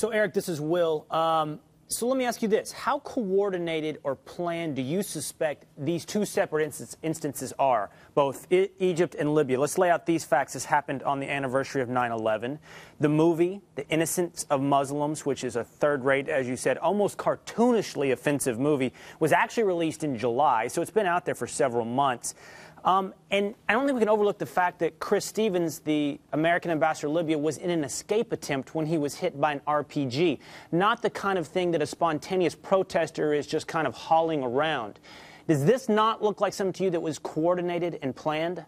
So, Eric, this is Will. So let me ask you this. How coordinated or planned do you suspect these two separate instances are, both Egypt and Libya? Let's lay out these facts. This happened on the anniversary of 9/11. The movie, The Innocence of Muslims, which is a third-rate, as you said, almost cartoonishly offensive movie, was actually released in July, so it's been out there for several months. And I don't think we can overlook the fact that Chris Stevens, the American ambassador to Libya, was in an escape attempt when he was hit by an RPG. Not the kind of thing that a spontaneous protester is just kind of hauling around. Does this not look like something to you that was coordinated and planned?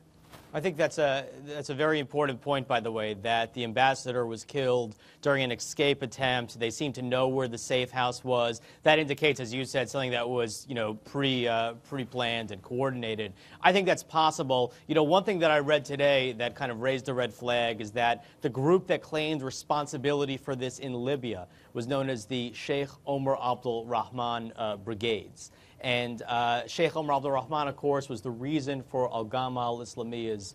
I think that's a very important point, by the way, that the ambassador was killed during an escape attempt. They seem to know where the safe house was. That indicates, as you said, something that was, pre-planned and coordinated. I think that's possible. One thing that I read today that kind of raised a red flag is that the group that claimed responsibility for this in Libya was known as the Sheikh Omar Abdul Rahman Brigades. And Sheikh Omar Abdul Rahman, of course, was the reason for Al-Ghama al-Islamiya's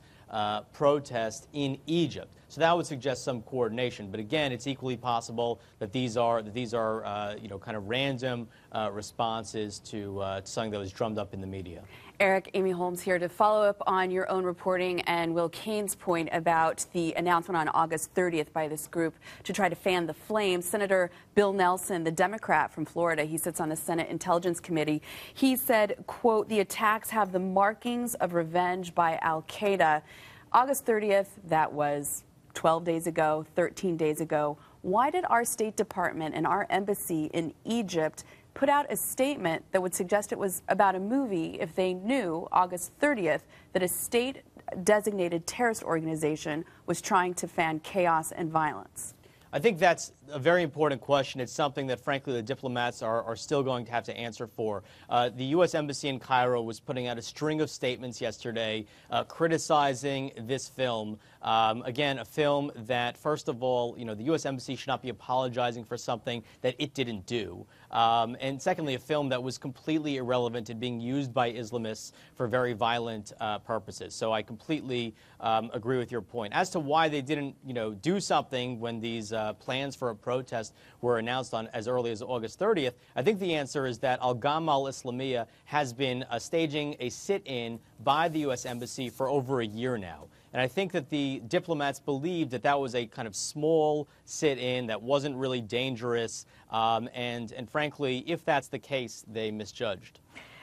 protest in Egypt. So that would suggest some coordination. But again, it's equally possible that these are kind of random responses to something that was drummed up in the media. Eric, Amy Holmes here to follow up on your own reporting and Will Kane's point about the announcement on August 30th by this group to try to fan the flames. Senator Bill Nelson, the Democrat from Florida, he sits on the Senate Intelligence Committee. He said, quote, the attacks have the markings of revenge by al-Qaeda. August 30th, that was 12 days ago, 13 days ago. Why did our State Department and our embassy in Egypt put out a statement that would suggest it was about a movie if they knew August 30th that a state-designated terrorist organization was trying to fan chaos and violence? I think that's a very important question. It's something that, frankly, the diplomats are still going to have to answer for. The U.S. Embassy in Cairo was putting out a string of statements yesterday criticizing this film. Again, a film that, first of all, the U.S. Embassy should not be apologizing for something that it didn't do. And secondly, a film that was completely irrelevant and being used by Islamists for very violent purposes. So I completely agree with your point. As to why they didn't, do something when these plans for a protest were announced on as early as August 30th, I think the answer is that Al-Ghama al-Islamiyya has been staging a sit-in by the U.S. Embassy for over a year now. And I think that the diplomats believed that that was a kind of small sit-in that wasn't really dangerous. And frankly, if that's the case, they misjudged.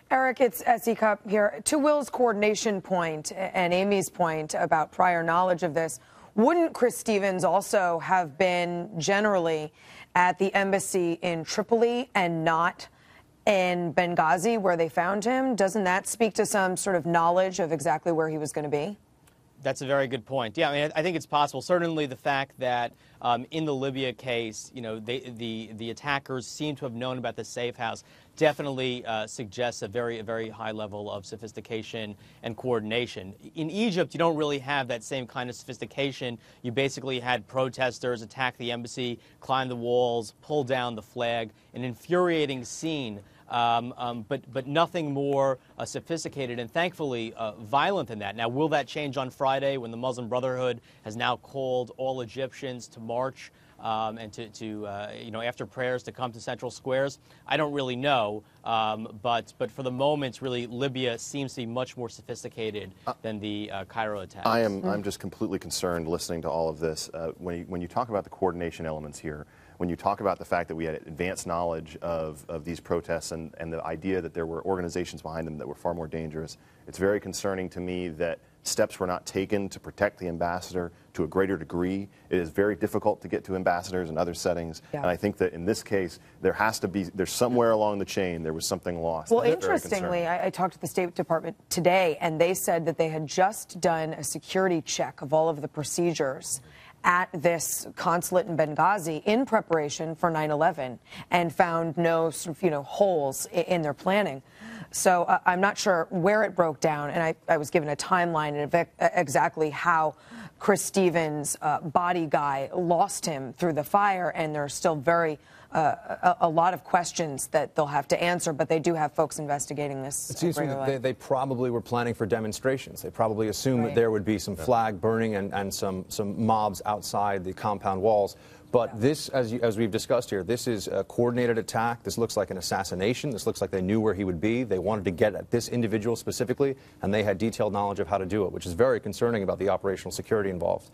Eric, it's S.E. Cupp here. To Will's coordination point and Amy's point about prior knowledge of this, wouldn't Chris Stevens also have been generally at the embassy in Tripoli and not in Benghazi where they found him? Doesn't that speak to some sort of knowledge of exactly where he was going to be? That's a very good point. Yeah, I mean, I think it's possible. Certainly the fact that in the Libya case, the attackers seem to have known about the safe house definitely suggests a very high level of sophistication and coordination. In Egypt, you don't really have that same kind of sophistication. You basically had protesters attack the embassy, climb the walls, pull down the flag, an infuriating scene. But nothing more sophisticated and, thankfully, violent than that. Now, will that change on Friday when the Muslim Brotherhood has now called all Egyptians to march and after prayers to come to central squares? I don't really know. But for the moment, really, Libya seems to be much more sophisticated than the Cairo attacks. I'm just completely concerned listening to all of this. When you talk about the coordination elements here, when you talk about the fact that we had advanced knowledge of these protests and the idea that there were organizations behind them that were far more dangerous, it's very concerning to me that steps were not taken to protect the ambassador to a greater degree. It is very difficult to get to ambassadors in other settings. Yeah. And I think that in this case, there's somewhere along the chain, there was something lost. Well, interestingly, I talked to the State Department today, and they said that they had just done a security check of all of the procedures at this consulate in Benghazi in preparation for 9/11 and found no sort of, holes in their planning. So I'm not sure where it broke down, and I was given a timeline of exactly how Chris Stevens' body guy lost him through the fire, and there's still a lot of questions that they'll have to answer, but they do have folks investigating this. It seems to me that they probably were planning for demonstrations. They probably assumed that there would be some flag burning and some mobs outside the compound walls. But this, as we've discussed here, this is a coordinated attack. This looks like an assassination. This looks like they knew where he would be. They wanted to get at this individual specifically, and they had detailed knowledge of how to do it, which is very concerning about the operational security involved.